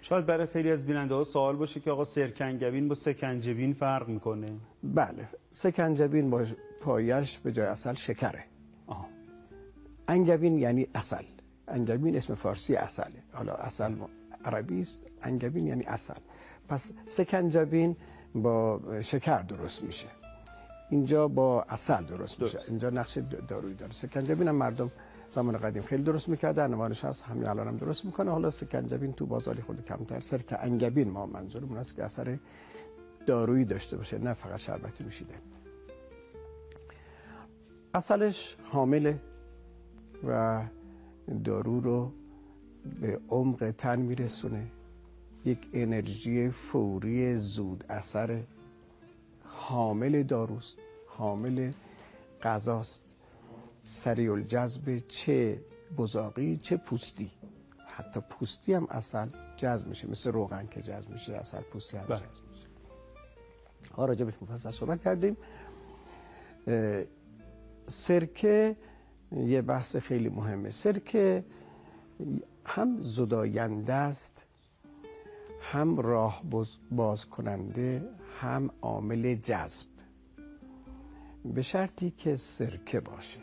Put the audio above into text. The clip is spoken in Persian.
شاید برای خیلی از بیننده ها سوال باشه که آقا سرکنگبین با سکنجبین فرق میکنه. بله، سکنجبین با پایش به جای عسل شکره. آها. انگبین یعنی عسل. انگبین اسم فارسی عسله، حالا عسل عربی است، انگبین یعنی عسل. پس سکنجبین با شکر درست میشه، اینجا با عسل درست میشه. اینجا نقش دارویی داره. سکنجبین هم مردم زمان قدیم خیلی درست میکردن، نمانش هست، همین الان هم درست میکنه. حالا سکنجبین تو بازاری خود کمتر. سرکه انگبین ما منظورمون است که اثر دارویی داشته باشه، نه فقط شربتی نوشیدن. عسلش حامله و دارو رو به عمق تن میرسونه. یک انرژی فوری زود اثر، حامل داروست، حامل غذاست، سریع الجذب، چه بزاقی چه پوستی. حتی پوستی هم عسل جذب میشه، مثل روغن که جذب میشه، عسل پوستی هم جذب میشه. راجبش مفصل صحبت کردیم. سرکه یه بحث خیلی مهمه. سرکه هم زداینده است، هم راه باز کننده، هم عامل جذب، به شرطی که سرکه باشه.